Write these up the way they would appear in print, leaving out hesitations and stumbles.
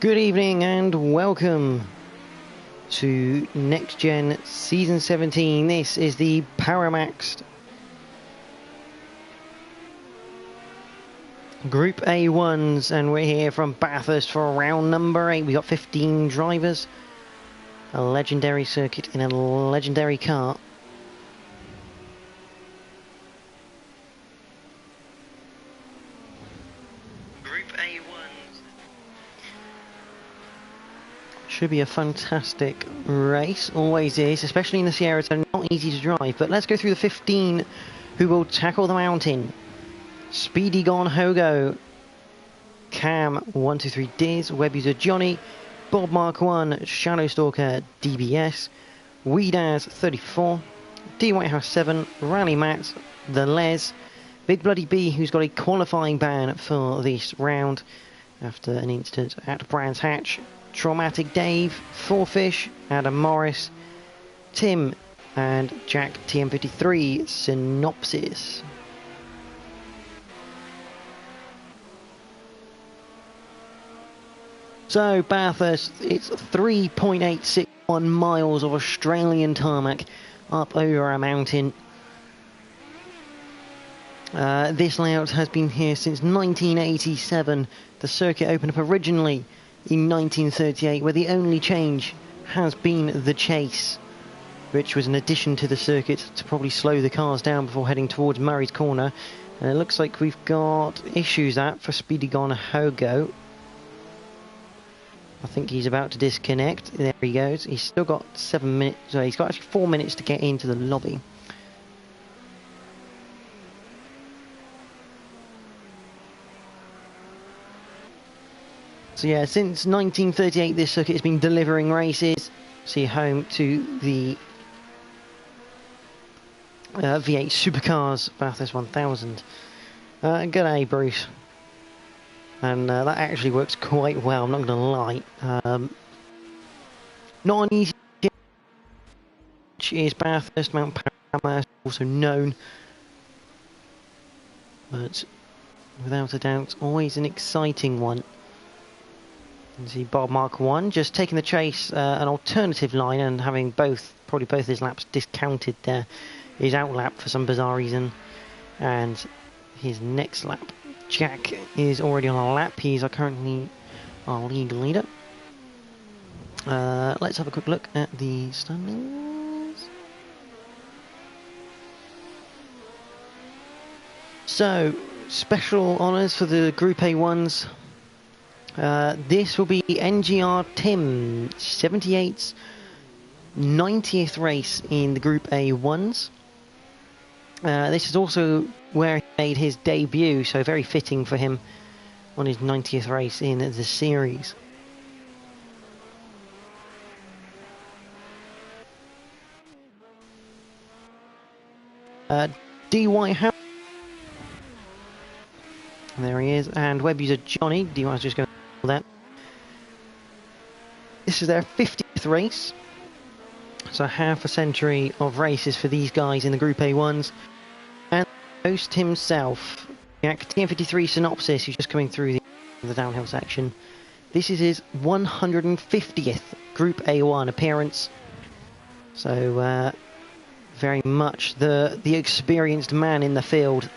Good evening and welcome to Next Gen Season 17. This is the Paramaxed Group A1s and we're here from Bathurst for round number 8. We got 15 drivers, a legendary circuit in a legendary car. Group A1s. Should be a fantastic race, always is, especially in this area. They're not easy to drive, but let's go through the 15 who will tackle the mountain. Speedy Gone Hogo, Cam 123 Diz, Web User Johnny, Bob Mark 1, Shadow Stalker DBS, Weedaz 34, D Whitehouse 7, Rally Matt, The Les, Big Bloody B, who's got a qualifying ban for this round after an incident at Brands Hatch, Traumatic Dave, Fourfish, Adam Morris, Tim, and Jack TM53 Synopsis. So Bathurst, it's 3.861 miles of Australian tarmac up over a mountain. This layout has been here since 1987. The circuit opened up originally in 1938, where the only change has been the chase, which was an addition to the circuit to probably slow the cars down before heading towards Murray's Corner. And it looks like we've got issues for Speedy Gone Hogo. I think he's about to disconnect. There he goes. He's still got 7 minutes. So he's got actually 4 minutes to get into the lobby. So yeah, since 1938 this circuit has been delivering races. See, home to the V8 Supercars Bathurst 1000. G'day, Bruce. And that actually works quite well, I'm not going to lie. Not an easy which is Bathurst, Mount Paramaxed, also known. But without a doubt, always an exciting one. You see Bob Mark 1 just taking the chase, an alternative line, and having probably both his laps discounted there. His out lap for some bizarre reason. And his next lap. Jack is already on a lap. He's currently our league leader. Let's have a quick look at the standings. So, special honours for the Group A1s. This will be NGR Tim 78's 90th race in the Group A1s. This is also where he made his debut, so very fitting for him on his 90th race in the series. D Whitehouse. There he is, and Web User Johnny. D Whitehouse just going to do that. This is their 50th race. So half a century of races for these guys in the Group A1s. And the host himself, Jack TM53 Synopsis, who's just coming through the downhill section. This is his 150th Group A1 appearance. So very much the experienced man in the field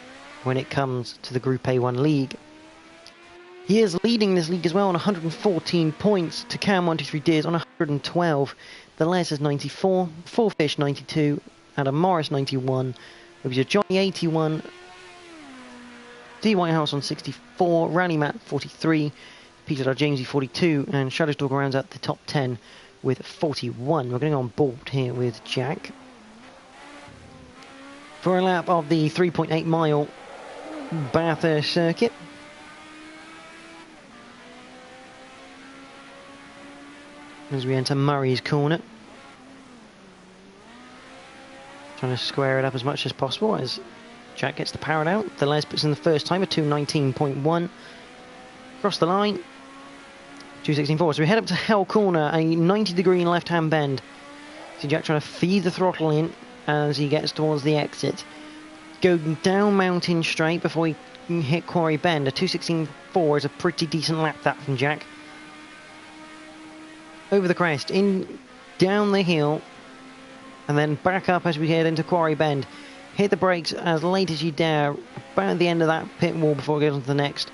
when it comes to the Group A1 league. He is leading this league as well on 114 points to Cam 123 Diz on 112. The Les is 94, Fourfish 92, Adam Morris 91, Johnny 81, D Whitehouse on 64, Rally Matt 43, Peter Jamesy 42, and Shadowstalker rounds out the top 10 with 41. We're going on board here with Jack for a lap of the 3.8 mile Bathurst circuit. As we enter Murray's Corner. Trying to square it up as much as possible as Jack gets the power out. The Les puts in the first time, a 219.1. Across the line, 216.4. So we head up to Hell Corner, a 90-degree left-hand bend. See Jack trying to feed the throttle in as he gets towards the exit. Going down Mountain Straight before he hit Quarry Bend. A 216.4 is a pretty decent lap that from Jack. over the crest, in down the hill, and then back up as we head into Quarry Bend. Hit the brakes as late as you dare, about at the end of that pit wall before it goes on to the next.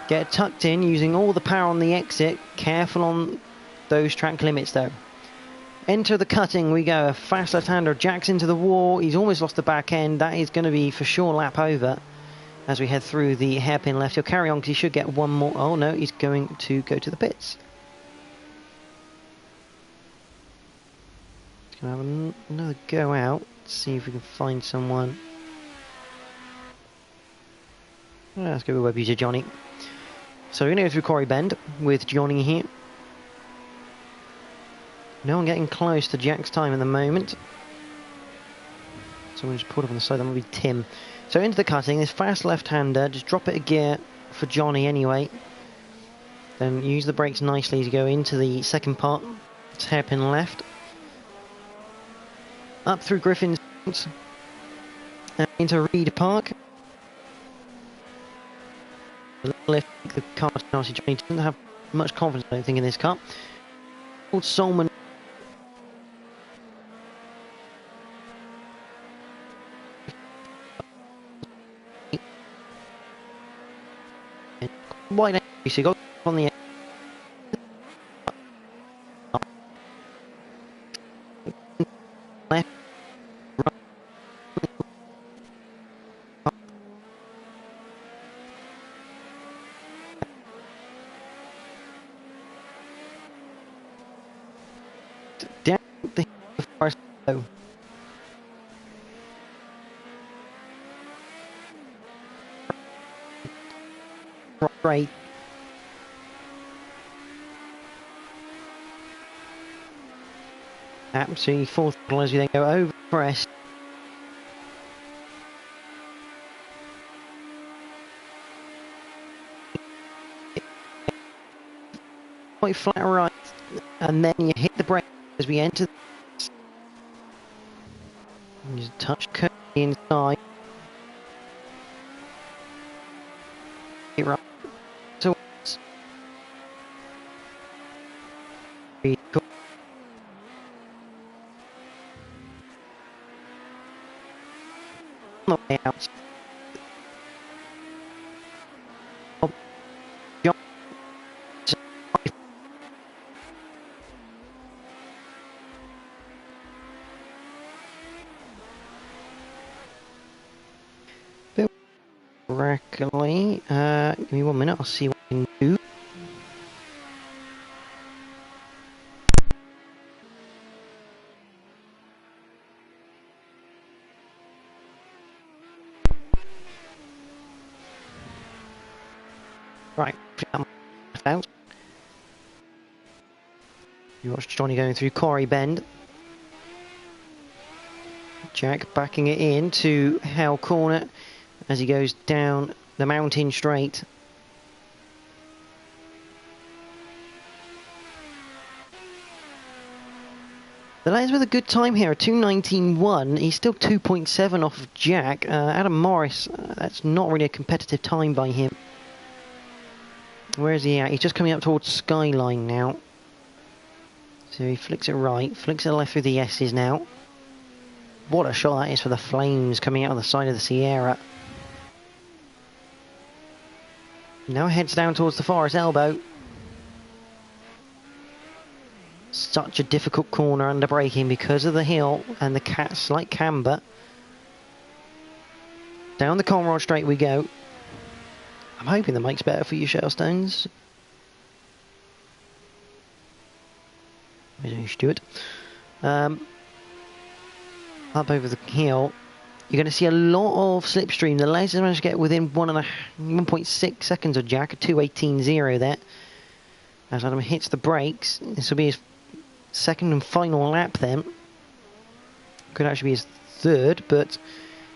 Get tucked in using all the power on the exit. Careful on those track limits though. Enter the cutting, we go. A fast left-hander, jacks into the wall. He's almost lost the back end. That is going to be for sure lap over as we head through the hairpin left. He'll carry on because he should get one more. Oh no, he's going to go to the pits. He's going to have another go out. See if we can find someone. Let's go with web user Johnny. So we're going to go through Quarry Bend with Johnny here. No one getting close to Jack's time at the moment. Someone just pulled up on the side, that might be Tim. So into the cutting, this fast left-hander, just drop it a gear for Johnny anyway. Then use the brakes nicely to go into the second part. It's hairpin left. Up through Griffin's and into Reed Park. Lift the car. Johnny doesn't have much confidence, I don't think, in this car. Old Solman. Wide end, so you go on the left, down the far slow. Right. Absolutely full throttle as we then go over crest. Quite flat right, and then you hit the brake as we enter. Just touch curve inside. Right. So on the way out. Correctly. Give me 1 minute, I'll see what I can do. Right, out. You watch Johnny going through Quarry Bend. Jack backing it in to Hell Corner as he goes down the mountain straight. The lads with a good time here, a 2:19.1. He's still 2.7 off of Jack. Adam Morris, that's not really a competitive time by him. Where is he at? He's just coming up towards Skyline now. So he flicks it right, flicks it left through the S's now. What a shot that is for the flames coming out on the side of the Sierra. Now heads down towards the Forest Elbow. Such a difficult corner under braking because of the hill and the slight camber. Down the Conrod straight we go. I'm hoping the mic's better for you, Shellstones. Stuart. Up over the hill. You're going to see a lot of slipstream. The lasers managed to get within 1.6 seconds of Jack, a 2:18.0 there. As Adam hits the brakes, this will be his second and final lap then. Could actually be his third, but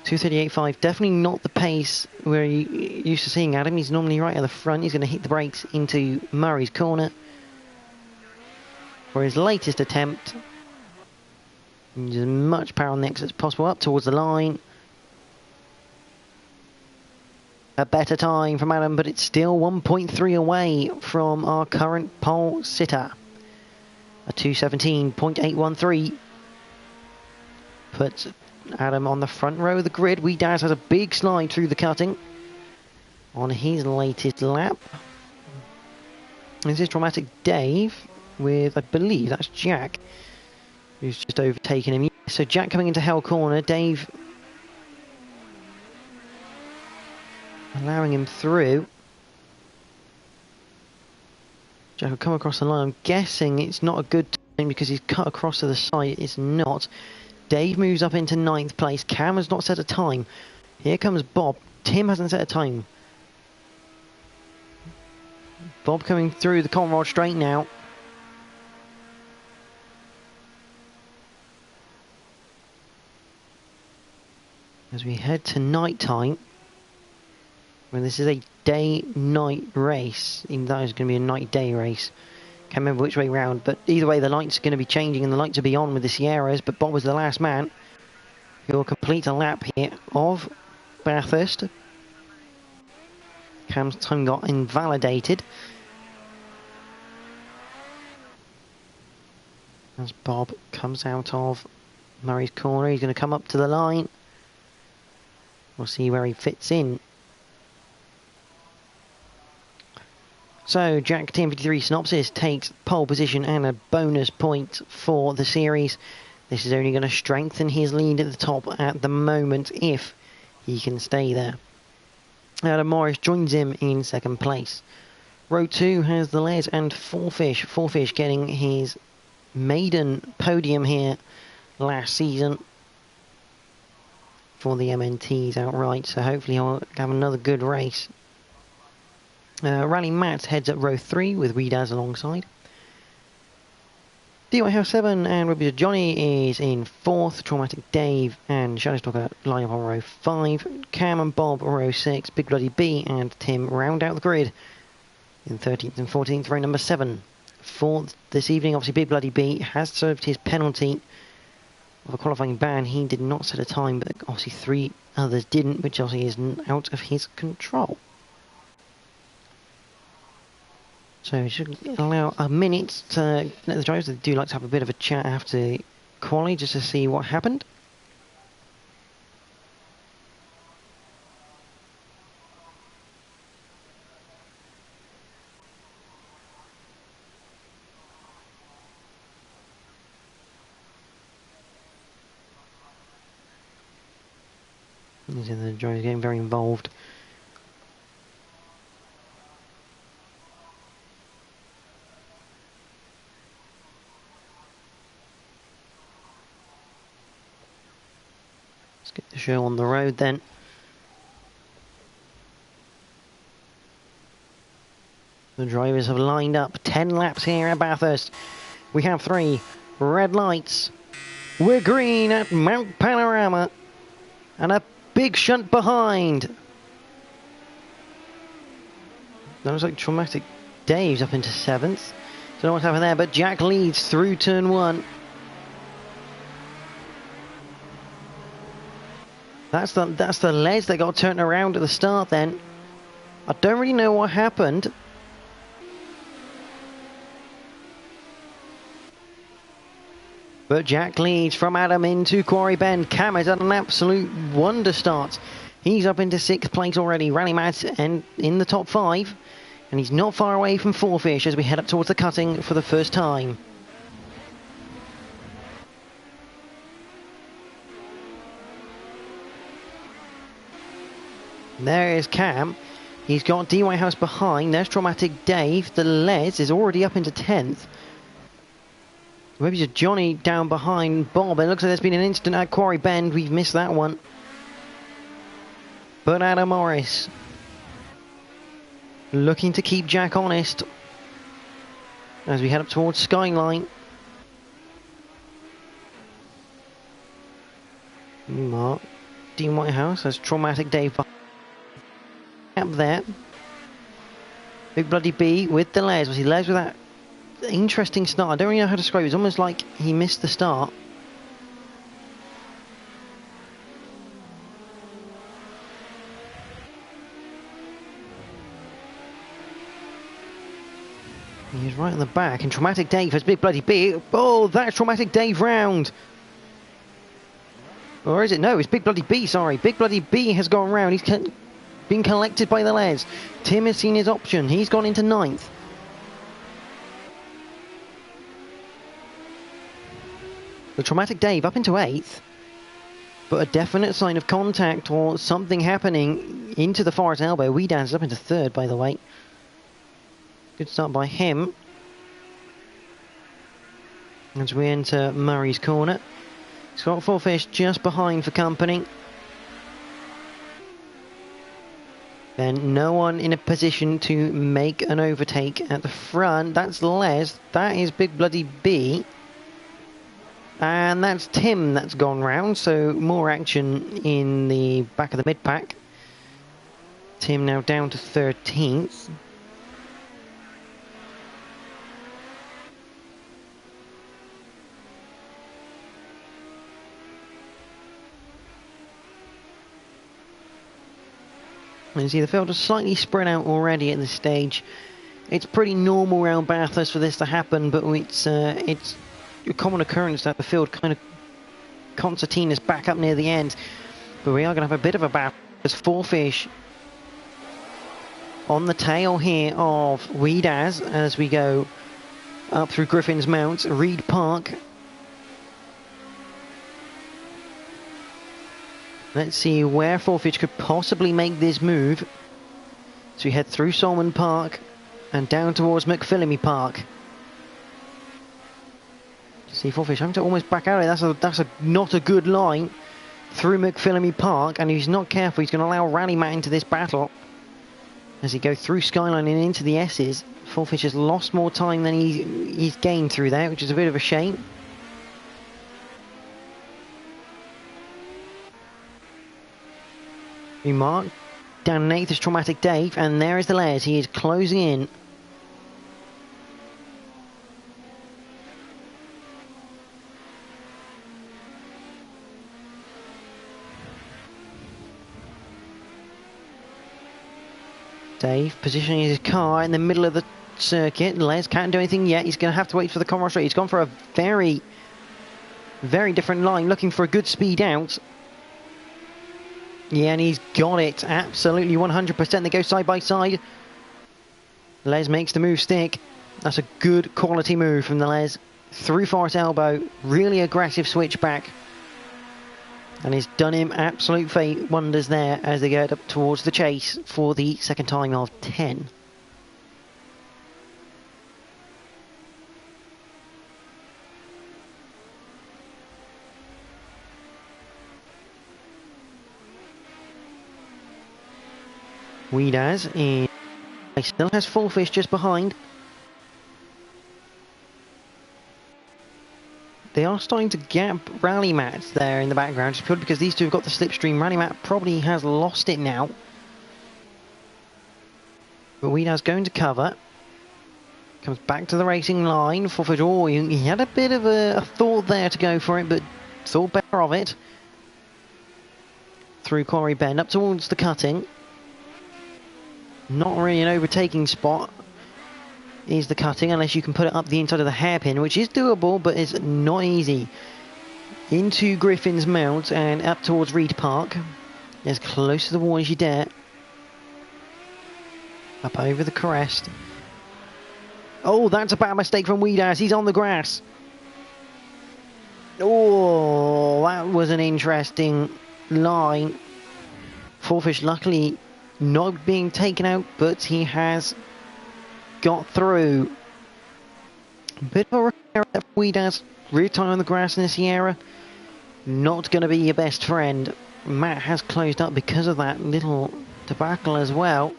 2:38.5, definitely not the pace we're used to seeing Adam. He's normally right at the front. He's going to hit the brakes into Murray's corner for his latest attempt. Use as much power on the exit as possible up towards the line. A better time from Adam, but it's still 1.3 away from our current pole sitter. A 2:17.813 puts Adam on the front row of the grid. Weedaz has a big slide through the cutting on his latest lap. This is Dramatic Dave with, I believe that's Jack, who's just overtaken him. So Jack coming into Hell Corner, Dave allowing him through. Jack will come across the line. I'm guessing it's not a good time because he's cut across to the side. It's not. Dave moves up into 9th place. Cam has not set a time. Here comes Bob. Tim hasn't set a time. Bob coming through the Conrod straight now. As we head to night time, when this is a day-night race, even though it's going to be a night-day race. Can't remember which way round, but either way the lights are going to be changing and the lights will be on with the Sierras, but Bob was the last man. He will complete a lap here of Bathurst. Cam's time got invalidated. As Bob comes out of Murray's corner, he's going to come up to the line. We'll see where he fits in. So Jack TM53 Synopsis takes pole position and a bonus point for the series. This is only going to strengthen his lead at the top at the moment if he can stay there. Adam Morris joins him in 2nd place. Row 2 has the Les and Fourfish. Fourfish getting his maiden podium here last season for the MNTs outright, so hopefully he'll have another good race. Rally Matt heads up row 3 with Weedaz alongside. DY7 and Ruby Johnny is in 4th. Traumatic Dave and Shadowstalker line up on row 5. Cam and Bob row 6. Big Bloody B and Tim round out the grid in 13th and 14th, row number 7. For this evening, obviously Big Bloody B has served his penalty of a qualifying ban. He did not set a time, but obviously 3 others didn't, which obviously is out of his control. So we should allow a minute to let the drivers that do like to have a bit of a chat after quali, just to see what happened. The drivers getting very involved. Get the show on the road then. The drivers have lined up 10 laps here at Bathurst. We have 3 red lights. We're green at Mount Panorama. And a big shunt behind. That looks like Traumatic Dave's up into 7th. Don't know what's happened there, but Jack leads through turn 1. That's the Les that got turned around at the start then. I don't really know what happened. But Jack leads from Adam into Quarry Bend. Cam has had an absolute wonder start. He's up into 6th place already. Rally Mads and in the top 5. And he's not far away from Fourfish as we head up towards the cutting for the first time. There is Cam. He's got DY House behind. There's Traumatic Dave. The Les is already up into 10th. Maybe just Johnny down behind Bob. It looks like there's been an incident at Quarry Bend. We've missed that one. But Adam Morris looking to keep Jack honest as we head up towards Skyline. Mark Dean Whitehouse has Traumatic Dave behind. Up there. Big Bloody B with the Les. Was he Les with that interesting start? I don't really know how to describe it. It's almost like he missed the start. He's right on the back, and Traumatic Dave has Big Bloody B. Oh, that's Traumatic Dave round. Or is it? No, it's Big Bloody B, sorry. Big Bloody B has gone round. He's been collected by the Les. Tim has seen his option. He's gone into 9th. The Traumatic Dave up into 8th. But a definite sign of contact or something happening into the forest elbow. Weedans up into 3rd, by the way. Good start by him. As we enter Murray's corner. Scott Fourfish just behind for company. Then no one in a position to make an overtake at the front. That's Les. That is Big Bloody B. And that's Tim that's gone round. So more action in the back of the mid-pack. Tim now down to 13th. And you see the field is slightly spread out already at this stage. It's pretty normal around Bathurst for this to happen, but it's a common occurrence that the field kind of concertina's back up near the end. But we are going to have a bit of a battle. There's Fourfish on the tail here of Weedaz as we go up through Griffin's Mount, Reed Park. Let's see where Fourfish could possibly make this move. So we head through Solomon Park and down towards McPhillamy Park. See Fourfish having to almost back out of it. That's not a good line through McPhillamy Park, and if he's not careful, he's going to allow Rally Matt into this battle. As he goes through Skyline and into the S's, Fourfish has lost more time than he's gained through there, which is a bit of a shame. Remark, down 8th is Traumatic Dave, and there is the Les. He is closing in. Dave positioning his car in the middle of the circuit. Les can't do anything yet. He's going to have to wait for the Conroy straight. He's gone for a very, very different line, looking for a good speed out. Yeah, and he's got it. Absolutely 100%. They go side by side. Les makes the move stick. That's a good quality move from the Les. Through Forest Elbow. Really aggressive switchback. And it's done him absolute fate wonders there as they get up towards the chase for the second time of 10. Weedaz in. He still has Fourfish just behind. They are starting to gap Rally Matt there in the background, just purely because these two have got the slipstream. Rally Matt probably has lost it now. But Weedaz going to cover. Comes back to the racing line. Fourfish, oh, he had a bit of a thought there to go for it, but thought better of it. Through Quarry Bend, up towards the cutting. Not really an overtaking spot is the cutting, unless you can put it up the inside of the hairpin, which is doable, but it's not easy. Into Griffin's Mount and up towards Reed Park. As close to the wall as you dare. Up over the crest. Oh, that's a bad mistake from Weedaz. He's on the grass. Oh, that was an interesting line. Fourfish luckily not being taken out, but he has got through. A bit of a repair for Weedaz. Rear tyre on the grass in the Sierra. Not going to be your best friend. Matt has closed up because of that little debacle as well.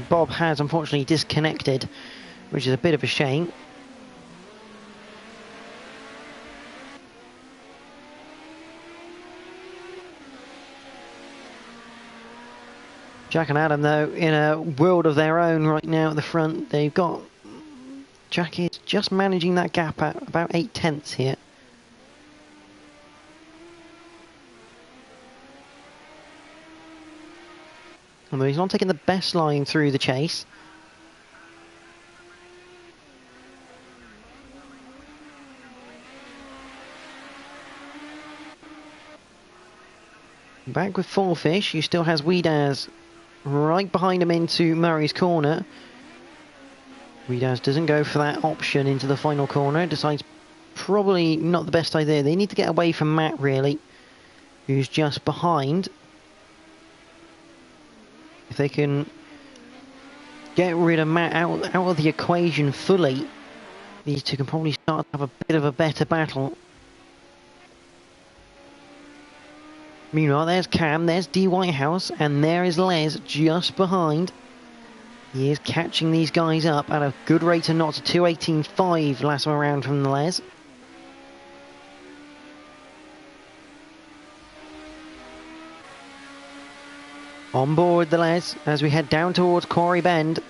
Bob has unfortunately disconnected, which is a bit of a shame. Jack and Adam, though, in a world of their own right now at the front. They've got... Jack is just managing that gap at about 8/10 here. Although he's not taking the best line through the chase. Back with Four Fish, who still has Weedaz right behind him into Murray's corner. Weedaz doesn't go for that option into the final corner, decides probably not the best idea. They need to get away from Matt, really, who's just behind. If they can get rid of Matt out of the equation fully, these two can probably start to have a bit of a better battle. Meanwhile, there's Cam, there's D. Whitehouse, and there is Les just behind. He is catching these guys up at a good rate of knots, 2:18.5 last time around from the Les. On board the Les as we head down towards Quarry Bend.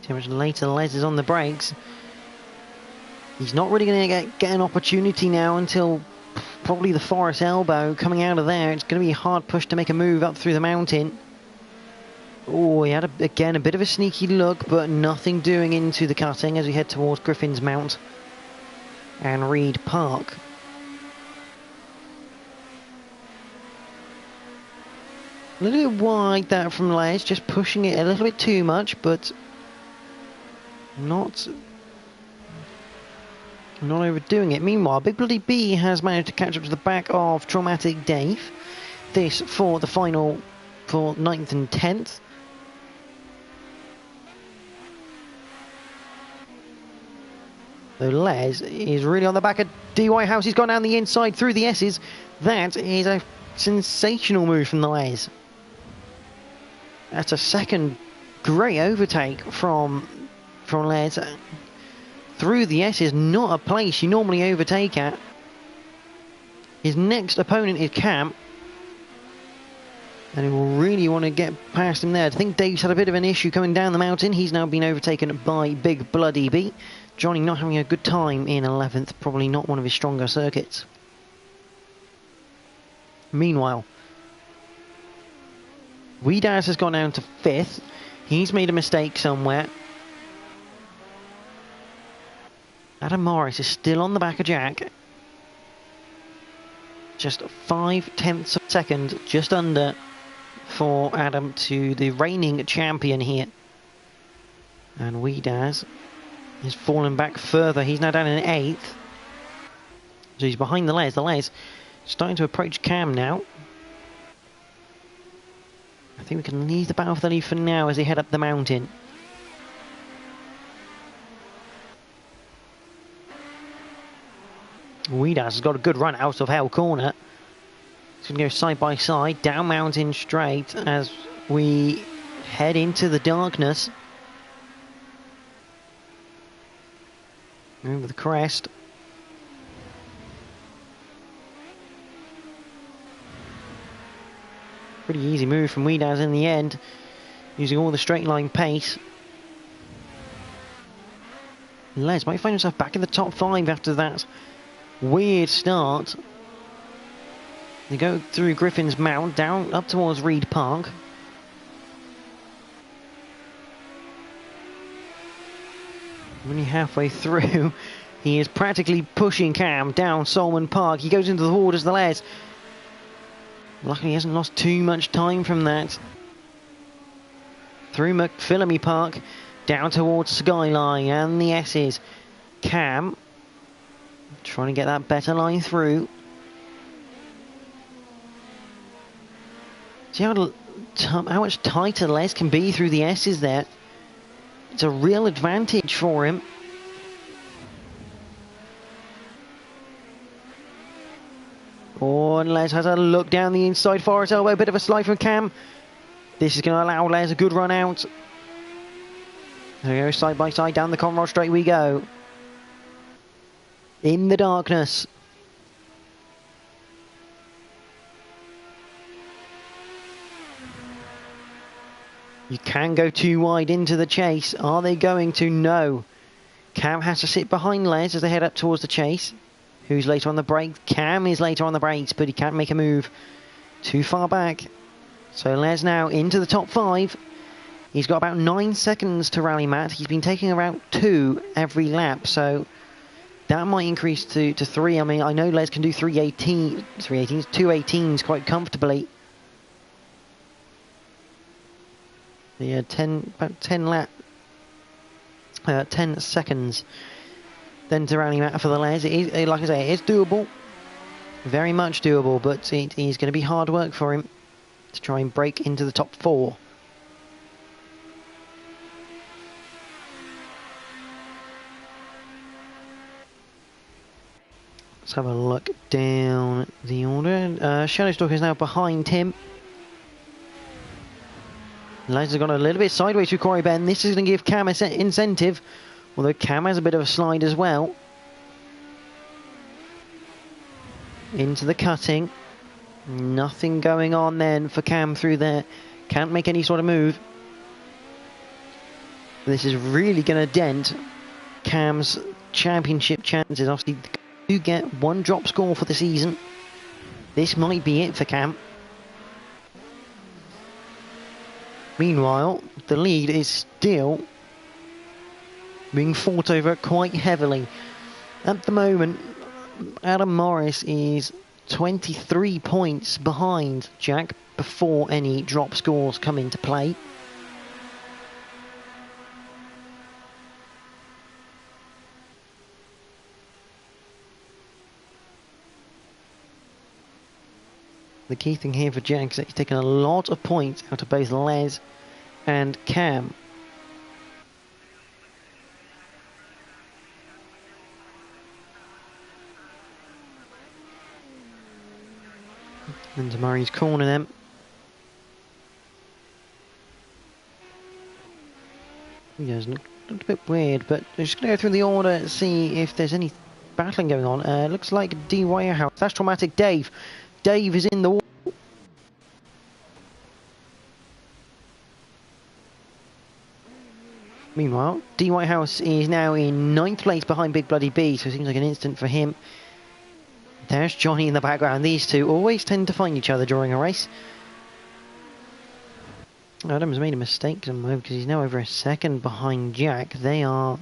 See how much later Les is on the brakes. He's not really going to get an opportunity now until probably the Forest Elbow. Coming out of there, it's going to be a hard push to make a move up through the mountain. Oh, he had, again, a bit of a sneaky look, but nothing doing into the cutting as we head towards Griffin's Mount and Reed Park. A little bit wide that from Les, just pushing it a little bit too much, but not overdoing it. Meanwhile, Big Bloody B has managed to catch up to the back of Traumatic Dave. This for the final for 9th and 10th. So Les is really on the back of D. Whitehouse. He's gone down the inside through the S's. That is a sensational move from the Les. That's a second great overtake from Les. Through the S is not a place you normally overtake at. His next opponent is Cam. And he will really want to get past him there. I think Dave's had a bit of an issue coming down the mountain. He's now been overtaken by Big Bloody B. Johnny not having a good time in 11th. Probably not one of his stronger circuits. Meanwhile, Weedaz has gone down to 5th. He's made a mistake somewhere. Adam Morris is still on the back of Jack. Just 0.5 of a second, just under, for Adam to the reigning champion here. And Weedaz is fallen back further. He's now down in 8th. So he's behind the Les. The Les starting to approach Cam now. I think we can leave the battle for the lead for now as they head up the mountain. Weedaz has got a good run out of Hell Corner. It's going to go side by side, down mountain straight as we head into the darkness. Over the crest. Pretty easy move from Weedaz in the end, using all the straight line pace. Les might find himself back in the top 5 after that weird start. They go through Griffin's Mount, down up towards Reed Park. Only halfway through, he is practically pushing Cam down Solomon Park. He goes into the horde as the Les. Luckily he hasn't lost too much time from that. Through McPhillamy Park, down towards Skyline and the S's. Cam trying to get that better line through. See how much tighter Les can be through the S's there. It's a real advantage for him. Oh, and Les has a look down the inside Forest Elbow. Bit of a slide from Cam. This is going to allow Les a good run out. There we go, side by side down the Conrod straight we go. In the darkness. You can go too wide into the chase. Are they going to? No. Cam has to sit behind Les as they head up towards the chase. Who's later on the brakes? Cam is later on the brakes, but he can't make a move too far back. So Les now into the top 5. He's got about 9 seconds to rally, Matt. He's been taking around 2 every lap, so that might increase to 3. I mean, I know Les can do 218s quite comfortably. Yeah, about 10 seconds then to rally, Matt, for the Les. It is, like I say, it's doable. Very much doable, but it is going to be hard work for him to try and break into the top 4. Let's have a look down the order. Shadowstalker is now behind him. Les has gone a little bit sideways through Quarry Bend. This is going to give Cam an incentive, although Cam has a bit of a slide as well. Into the cutting. Nothing going on then for Cam through there. Can't make any sort of move. This is really going to dent Cam's championship chances. Obviously, do get 1 drop score for the season. This might be it for Cam. Meanwhile, the lead is still being fought over quite heavily. At the moment, Adam Morris is 23 points behind Jack before any drop scores come into play. The key thing here for Jack is that he's taken a lot of points out of both Les and Cam. Into Murray's corner then. He does look a bit weird, but I'm just going to go through the order and see if there's any battling going on. Looks like D. Wirehouse. That's Traumatic Dave. Dave is in the wall. Meanwhile, D. Whitehouse is now in 9th place behind Big Bloody B, so it seems like an instant for him. There's Johnny in the background. These two always tend to find each other during a race. Adam's made a mistake somewhere because he's now over a second behind Jack. They are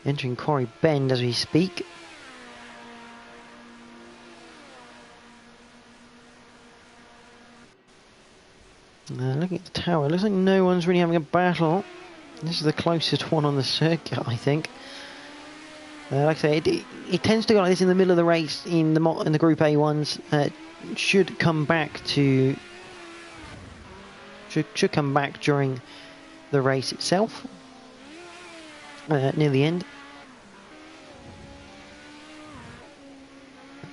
entering Quarry Bend as we speak. Looking at the tower, looks like no one's really having a battle. This is the closest one on the circuit, I think. Like I say, it tends to go like this in the middle of the race in the Group A ones. Should come back to should come back during the race itself, near the end.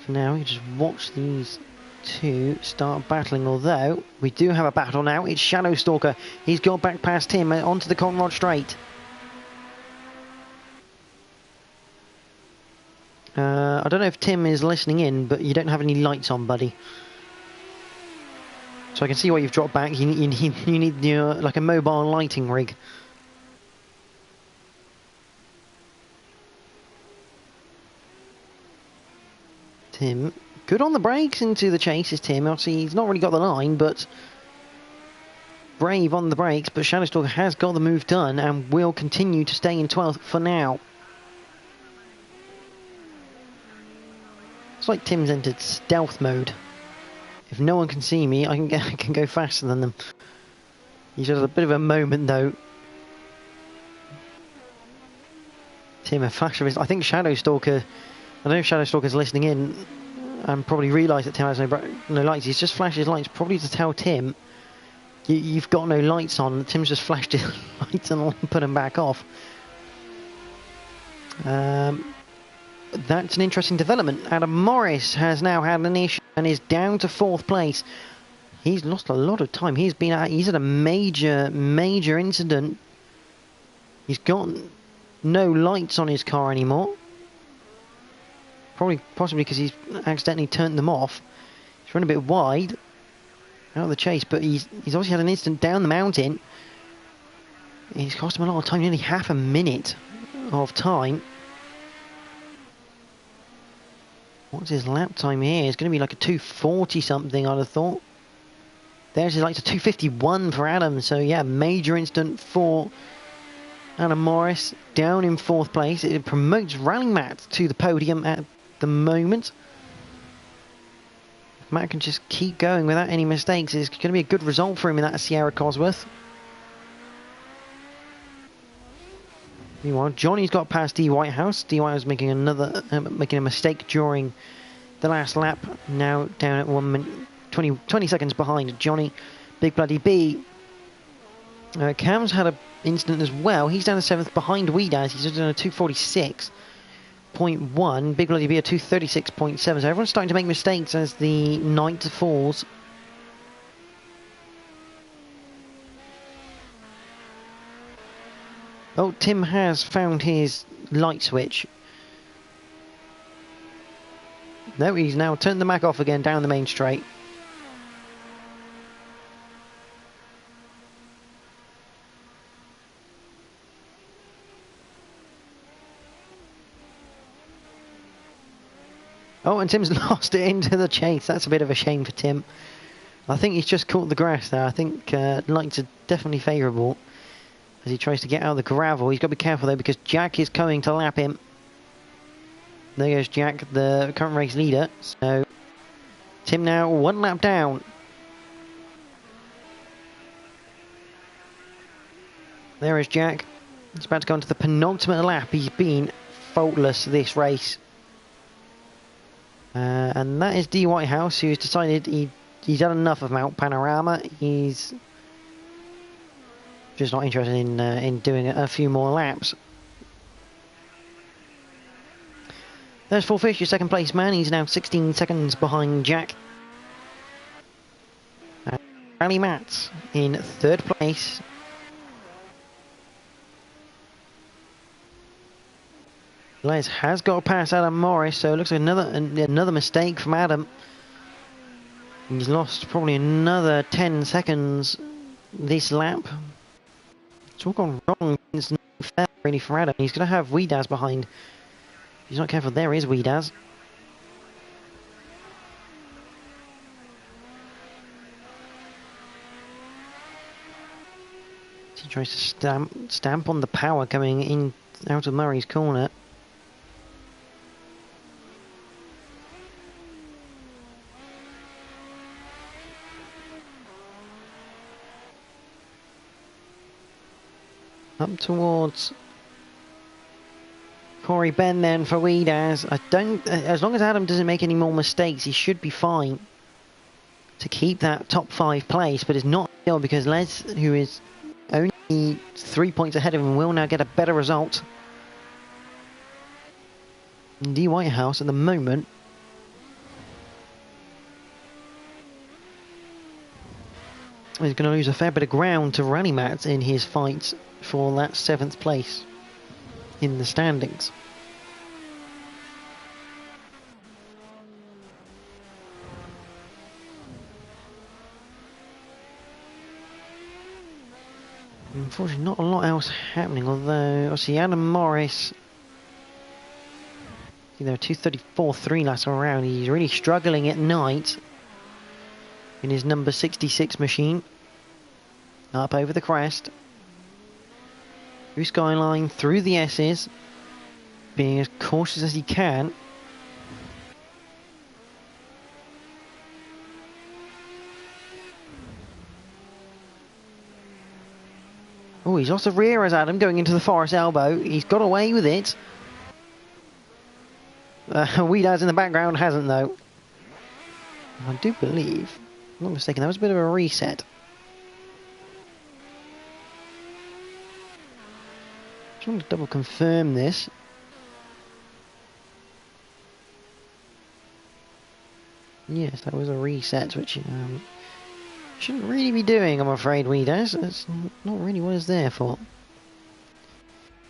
For now, you just watch these two start battling, although we do have a battle now. It's Shadowstalker. He's got back past him onto the Conrod Straight. I don't know if Tim is listening in, but you don't have any lights on, buddy. So I can see why you've dropped back. You need like a mobile lighting rig. Tim, good on the brakes into the chase is Tim. Obviously, he's not really got the line, but brave on the brakes. But Shadowstalker has got the move done and will continue to stay in 12th for now. It's like Tim's entered stealth mode. If no one can see me, I can go faster than them. He's had a bit of a moment though. Tim, a flash of his. I think Shadowstalker. I don't know if Shadowstalker's listening in and probably realised that Tim has no lights. He's just flashed his lights, probably to tell Tim, you've got no lights on. Tim's just flashed his lights and put them back off. That's an interesting development. Adam Morris has now had an issue and is down to 4th place. He's lost a lot of time. He's had a major incident. He's got no lights on his car anymore. Possibly because he's accidentally turned them off. He's run a bit wide out of the chase, but he's obviously had an incident down the mountain. It's cost him a lot of time, nearly half a minute of time. What's his lap time here? It's going to be like a 240 something, I'd have thought. There's his like a 251 for Adam. So yeah, major incident for Adam Morris, down in 4th place. It promotes Rally Matt to the podium at the moment. Matt can just keep going without any mistakes. It's going to be a good result for him in that Sierra Cosworth. Meanwhile, Johnny's got past D. Whitehouse. D. Whitehouse making making a mistake during the last lap. Now down at 1 minute 20 seconds behind Johnny. Big Bloody B. Cam's had an incident as well. He's down to 7th behind Weedaz. He's done a 246.1. Big Bloody B a 236.7. So everyone's starting to make mistakes as the night falls. Oh, Tim has found his light switch. No, he's now turned the Mac off again down the main straight. Oh, and Tim's lost it into the chase. That's a bit of a shame for Tim. I think he's just caught the grass there. I think lights are definitely favourable as he tries to get out of the gravel. He's got to be careful though because Jack is coming to lap him. There goes Jack, the current race leader. So Tim now 1 lap down. There is Jack. He's about to go into the penultimate lap. He's been faultless this race. And that is D. Whitehouse, who's decided he's had enough of Mount Panorama. He's just not interested in doing a few more laps. There's Full Fish, your 2nd place man. He's now 16 seconds behind Jack. Rally Matt in 3rd place. Les has got past Adam Morris, so it looks like another mistake from Adam. He's lost probably another 10 seconds this lap. It's all gone wrong. It's not fair really for Adam. He's going to have Weedaz behind. If he's not careful, there is Weedaz. He tries to stamp on the power coming in out of Murray's corner. Up towards Corey Ben then for Weedaz. As long as Adam doesn't make any more mistakes, he should be fine to keep that top 5 place, but it's not ideal because Les, who is only 3 points ahead of him, will now get a better result. D. Whitehouse at the moment is going to lose a fair bit of ground to Rally Matt in his fight for that 7th place in the standings. Unfortunately, not a lot else happening, although obviously Adam Morris, you know, 234.3 last around. He's really struggling at night in his number 66 machine. Up over the crest. Through Skyline, through the S's. Being as cautious as he can. Oh, he's lost the rear as Adam going into the Forest Elbow. He's got away with it. Weedaz in the background hasn't though. I do believe, if I'm not mistaken, that was a bit of a reset. Just want to double confirm this. Yes, that was a reset, which shouldn't really be doing, I'm afraid, Weedaz. That's not really what it's there for.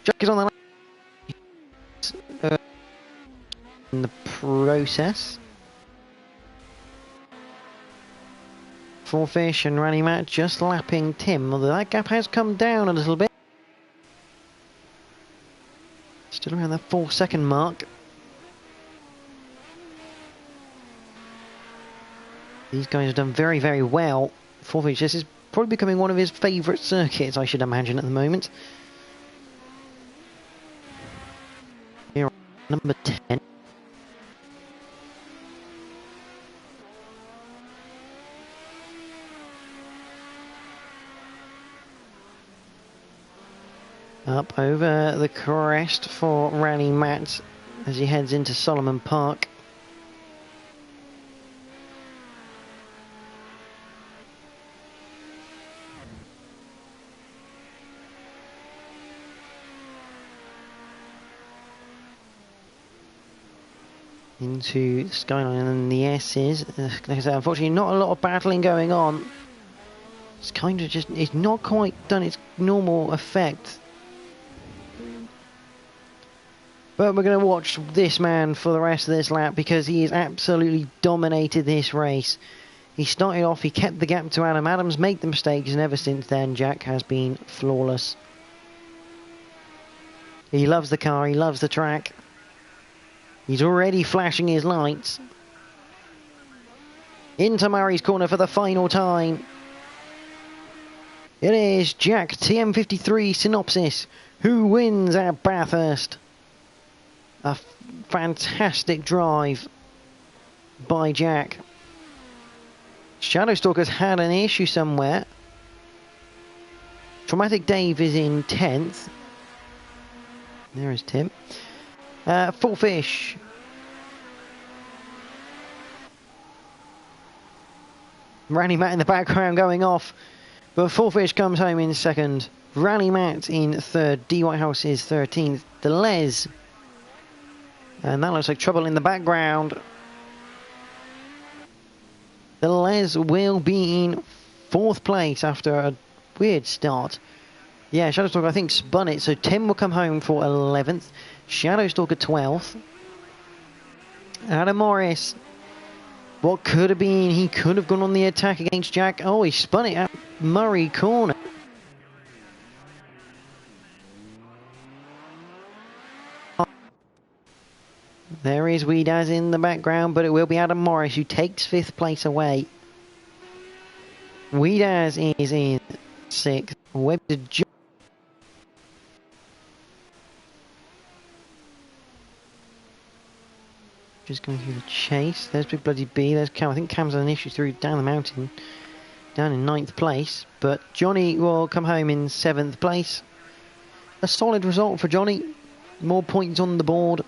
Jack is on the in the process. Full Fish and Rally Matt just lapping Tim, although that gap has come down a little bit. Still around that 4-second mark. These guys have done very, very well. Forfeit, this is probably becoming one of his favourite circuits, I should imagine, at the moment. Here, number 10. Up over the crest for Rally Matt as he heads into Solomon Park. Into Skyline and the S's. Like I said, unfortunately not a lot of battling going on. It's kind of just, it's not quite done its normal effect. But we're going to watch this man for the rest of this lap because he has absolutely dominated this race. He started off, he kept the gap to Adam. Adams made the mistakes, and ever since then Jack has been flawless. He loves the car, he loves the track. He's already flashing his lights. Into Murray's corner for the final time. It is Jack TM53 Synopsis who wins at Bathurst. A fantastic drive by Jack. Shadowstalker's had an issue somewhere. Traumatic Dave is in 10th. There is Tim. Full Fish. Rally Matt in the background going off. But Full Fish comes home in second. Rally Matt in third. D Whitehouse is 13th. Delez. And that looks like trouble in the background. Delez will be in fourth place after a weird start. Yeah, Shadowstalker I think spun it. So Tim will come home for 11th. Shadowstalker 12th. Adam Morris. What could have been? He could have gone on the attack against Jack. Oh, he spun it at Murray corner. There is Weedaz in the background, but it will be Adam Morris who takes 5th place away. Weedaz is in 6th. Webster just going through the chase. There's Big Bloody B. There's Cam. I think Cam's had an issue through down the mountain. Down in 9th place. But Johnny will come home in 7th place. A solid result for Johnny. More points on the board.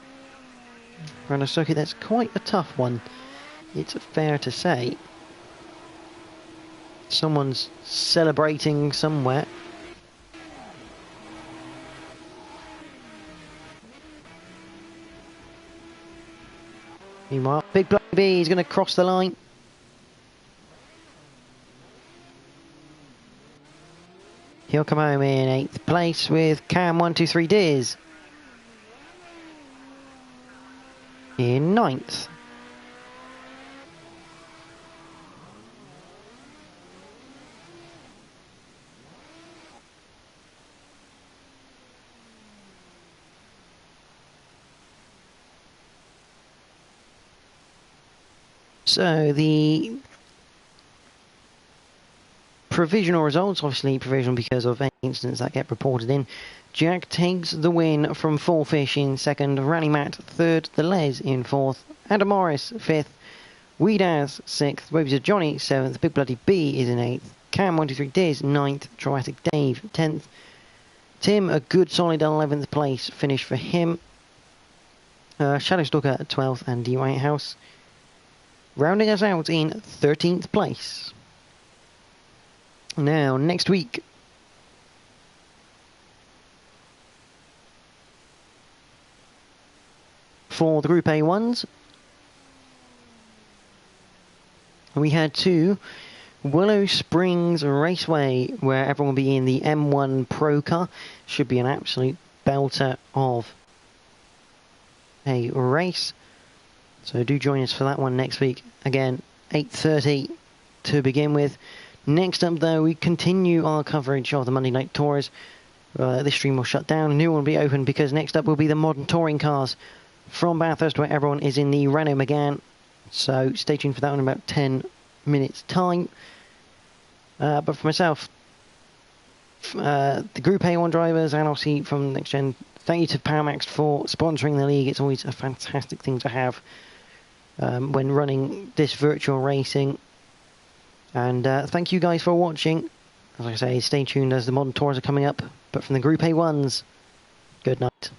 Around a circuit that's quite a tough one. It's fair to say. Someone's celebrating somewhere. Meanwhile, Big Bloody B is going to cross the line. He'll come home in 8th place with Cam123 Diz in 9th. So the provisional results, obviously provisional because of any incidents that get reported in. Jack takes the win from Full Fish in 2nd, Rally Matt 3rd, Delez in 4th, Adam Morris 5th, Weedaz 6th, Webster Johnny 7th, Big Bloody B is in 8th, Cam123 Diz 9th, Traumatic Dave 10th, Tim a good solid 11th place finish for him, Shadowstalker 12th and D Whitehouse rounding us out in 13th place. Now, next week, for the Group A1s, we had to Willow Springs Raceway, where everyone will be in the M1 Pro Car. Should be an absolute belter of a race. So do join us for that one next week. Again, 8:30 to begin with. Next up, though, we continue our coverage of the Monday Night Tours. This stream will shut down. A new one will be open because next up will be the modern touring cars from Bathurst, where everyone is in the Renault Megane. So stay tuned for that one in about 10 minutes' time. But for myself, the Group A1 drivers, and obviously from NXTGEN, thank you to PowerMax for sponsoring the league. It's always a fantastic thing to have when running this virtual racing. And thank you guys for watching. As I say, stay tuned as the modern tours are coming up. But from the Group A1s, good night.